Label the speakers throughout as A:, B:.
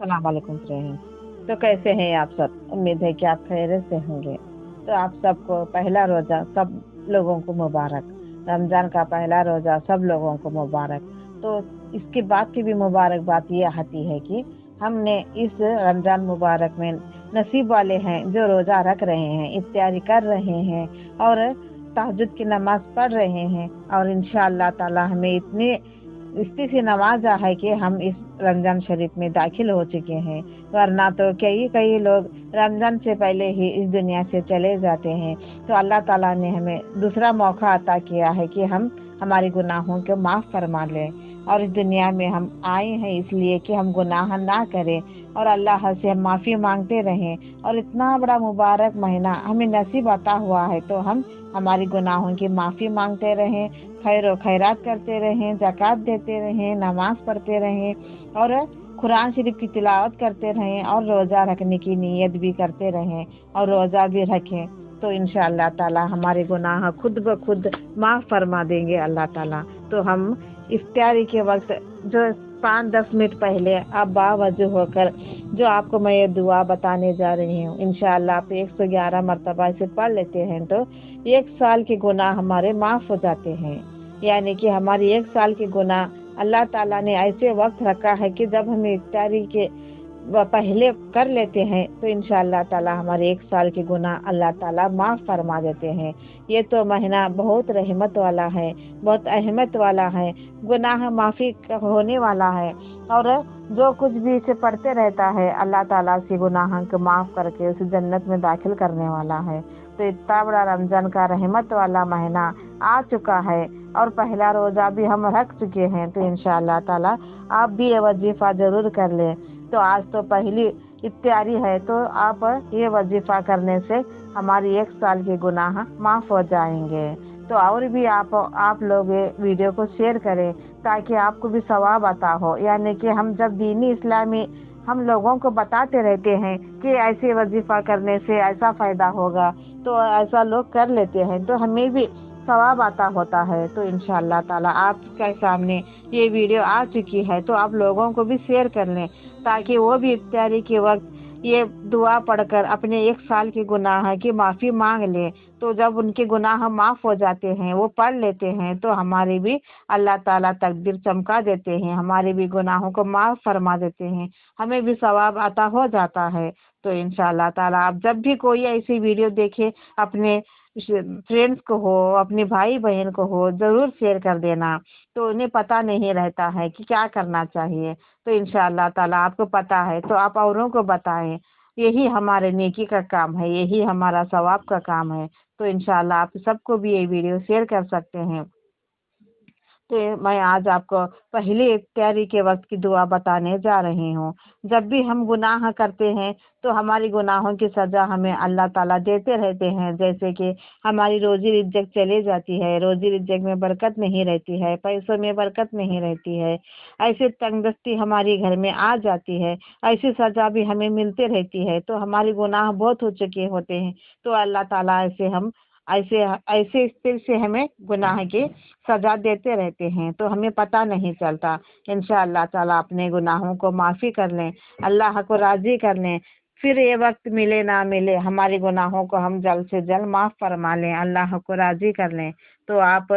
A: सलाम वालेकुम फ्रेंड। तो कैसे हैं आप सब? उम्मीद है कि आप खैरियत से होंगे। तो आप सबको पहला रोजा सब लोगों को मुबारक। रमजान का पहला रोजा सब लोगों को मुबारक। तो इसके बाद की भी मुबारक बात ये आती है कि हमने इस रमजान मुबारक में नसीब वाले हैं जो रोजा रख रहे हैं, इफ्तारी कर रहे हैं और तहज्जुद की नमाज पढ़ रहे हैं। और इंशाअल्लाह ताला हमें इतने इसी से नवाजा है कि हम इस रमजान शरीफ में दाखिल हो चुके हैं। वरना तो कई कई लोग रमजान से पहले ही इस दुनिया से चले जाते हैं। तो अल्लाह ताला ने हमें दूसरा मौका अता किया है कि हम हमारे गुनाहों को माफ फरमा लें। और इस दुनिया में हम आए हैं इसलिए कि हम गुनाह ना करें और अल्लाह से हम माफी मांगते रहें। और इतना बड़ा मुबारक महीना हमें नसीब अता हुआ है तो हम हमारी गुनाहों की माफी मांगते रहें, खैर खैरात करते रहें, ज़कात देते रहें, नमाज पढ़ते रहें और कुरान शरीफ की तिलावत करते रहें और रोज़ा रखने की नीयत भी करते रहें और रोज़ा भी रखें। तो इंशाअल्लाह ताला हमारे गुनाह खुद ब खुद माफ़ फरमा देंगे अल्लाह ताला। तो हम इफ्तारी के वक्त जो 5-10 मिनट पहले आप बावजू होकर जो आपको मैं ये दुआ बताने जा रही हूँ, इंशाअल्लाह आप 111 मरतबा इसे पढ़ लेते हैं तो 1 साल के गुनाह हमारे माफ़ हो जाते हैं। यानी कि हमारी 1 साल के गुनाह अल्लाह ताला ने ऐसे वक्त रखा है कि जब हम इफ्तारी के पहले कर लेते हैं तो इंशाअल्लाह ताला हमारे 1 साल के गुनाह अल्लाह ताला माफ फरमा देते हैं। ये तो महीना बहुत रहमत वाला है, बहुत अहमत वाला है, गुनाह माफी होने वाला है। और जो कुछ भी इसे पढ़ते रहता है अल्लाह ताला से गुनाह को माफ करके उसे जन्नत में दाखिल करने वाला है। तो इतना बड़ा रमजान का रहमत वाला महीना आ चुका है और पहला रोजा भी हम रख चुके हैं। तो इंशाअल्लाह ताला आप भी ये वजीफा जरूर कर लें। तो आज तो पहली इफ्तारी है तो आप ये वजीफा करने से हमारी 1 साल के गुनाह माफ हो जाएंगे। तो और भी आप लोग ये वीडियो को शेयर करें ताकि आपको भी सवाब आता हो। यानी कि हम जब दीनी इस्लामी हम लोगों को बताते रहते हैं कि ऐसे वजीफा करने से ऐसा फायदा होगा तो ऐसा लोग कर लेते हैं तो हमें भी सवाब आता होता है। तो इंशाअल्लाह ताला आपके सामने ये वीडियो आ चुकी है तो आप लोगों को भी शेयर कर लें ताकि वो भी इफ्तारी के वक्त ये दुआ पढ़कर अपने 1 साल के गुनाह की माफ़ी मांग ले। तो जब उनके गुनाह माफ़ हो जाते हैं, वो पढ़ लेते हैं तो हमारी भी अल्लाह ताला तकदीर चमका देते हैं, हमारे भी गुनाहों को माफ़ फरमा देते हैं, हमें भी सवाब अता हो जाता है। तो इंशाअल्लाह ताला आप जब भी कोई ऐसी वीडियो देखे अपने फ्रेंड्स को हो, अपने भाई बहन को हो, ज़रूर शेयर कर देना। तो उन्हें पता नहीं रहता है कि क्या करना चाहिए। तो इंशाअल्लाह ताला आपको पता है तो आप औरों को बताएं। यही हमारे नेकी का काम है, यही हमारा सवाब का काम है। तो इंशाअल्लाह आप सबको भी ये वीडियो शेयर कर सकते हैं। तो मैं आज आपको पहली इफ्तारी के वक्त की दुआ बताने जा रही हूँ। जब भी हम गुनाह करते हैं तो हमारी गुनाहों की सजा हमें अल्लाह ताला देते रहते हैं। जैसे कि हमारी रोजी रिज्जक चली जाती है, रोजी रिज्जक में बरकत नहीं रहती है, पैसों में बरकत नहीं रहती है, ऐसे तंगदस्ती हमारी घर में आ जाती है, ऐसी सजा भी हमें मिलती रहती है। तो हमारी गुनाह बहुत हो चुके होते हैं तो अल्लाह ताला ऐसे ऐसे स्थिति से हमें गुनाह की सजा देते रहते हैं तो हमें पता नहीं चलता। इंशाअल्लाह ताला अपने गुनाहों को माफ़ी कर लें, अल्लाह को राज़ी कर लें। फिर ये वक्त मिले ना मिले हमारे गुनाहों को हम जल्द से जल्द माफ़ फरमा लें, अल्लाह को राज़ी कर लें। तो आप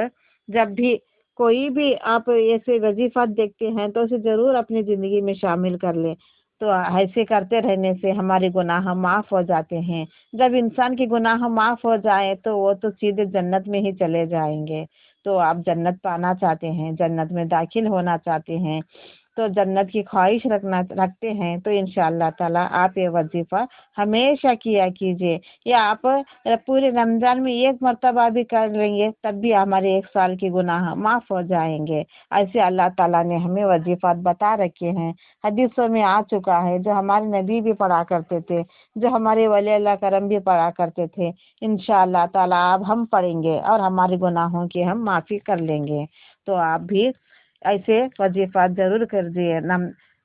A: जब भी कोई भी आप ऐसे वजीफा देखते हैं तो उसे ज़रूर अपनी ज़िंदगी में शामिल कर लें। तो ऐसे करते रहने से हमारे गुनाह माफ़ हो जाते हैं। जब इंसान के गुनाह माफ़ हो जाए तो वो तो सीधे जन्नत में ही चले जाएंगे। तो आप जन्नत पाना चाहते हैं, जन्नत में दाखिल होना चाहते हैं, तो जन्नत की ख्वाहिश रखते हैं तो इंशाअल्लाह ताला आप ये वजीफा हमेशा किया कीजिए। या आप पूरे रमजान में एक मर्तबा भी कर लेंगे तब भी हमारे 1 साल के गुनाह माफ़ हो जाएंगे। ऐसे अल्लाह ताला ने हमें वजीफा बता रखे हैं, हदीसों में आ चुका है, जो हमारे नबी भी पढ़ा करते थे, जो हमारे वली अल्लाह करम भी पढ़ा करते थे। इंशाअल्लाह ताला अब हम पढ़ेंगे और हमारे गुनाहों की हम माफ़ी कर लेंगे। तो आप भी ऐसे वजीफा जरूर कर दिए।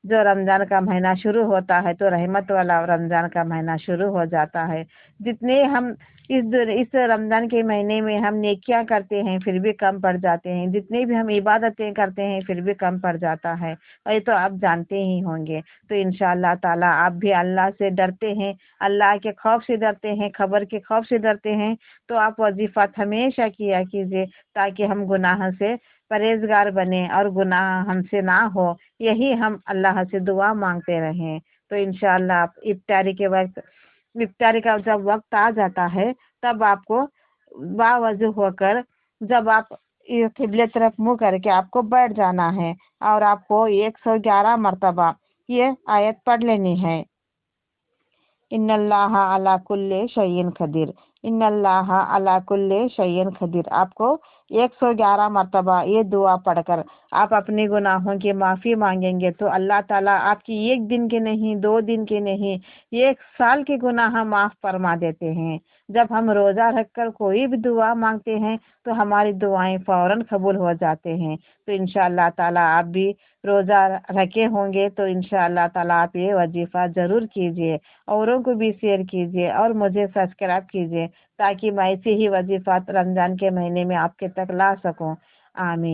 A: जो रमजान का महीना शुरू होता है तो रहमत वाला रमजान का महीना शुरू हो जाता है। जितने हम इस रमजान के महीने में हम नेकियां करते हैं फिर भी कम पड़ जाते हैं, जितनी भी हम इबादतें करते हैं फिर भी कम पड़ जाता है, और ये तो आप जानते ही होंगे। तो इंशाअल्लाह ताला आप भी अल्लाह से डरते हैं, अल्लाह के खौफ से डरते हैं, खबर के खौफ से डरते हैं, तो आप वजीफा हमेशा किया कीजिए, ताकि हम गुनाह से परहेजगार बने और गुनाह हमसे ना हो। यही हम अल्लाह से दुआ मांगते रहें। तो इंशाअल्लाह आप इफ्तारी का जब वक्त आ जाता है, तब आपको बावजू होकर, जब आप ये किबले तरफ मुंह करके आपको बैठ जाना है, और आपको 111 मर्तबा ये आयत पढ़ लेनी है, इन्नल्लाह अला कुल्ले शय्इन खदीर, इन्नल्लाह अला कुल्ले शय्इन खदीर। आपको 111 मर्तबा ये दुआ पढ़कर आप अपने गुनाहों की माफ़ी मांगेंगे, तो अल्लाह ताला आपकी एक दिन के नहीं, 2 दिन के नहीं, 1 साल के गुनाह माफ़ फरमा देते हैं। जब हम रोज़ा रखकर कोई भी दुआ मांगते हैं, तो हमारी दुआएं फौरन कबूल हो जाते हैं। तो इंशाअल्लाह ताला आप भी रोज़ा रखे होंगे, तो इंशाअल्लाह ताला आप ये वजीफ़ा ज़रूर कीजिए, औरों को भी शेयर कीजिए, और मुझे सब्सक्राइब कीजिए, ताकि मैं ऐसे ही वजीफा रमजान के महीने में आपके तक ला सकूं। आमीन।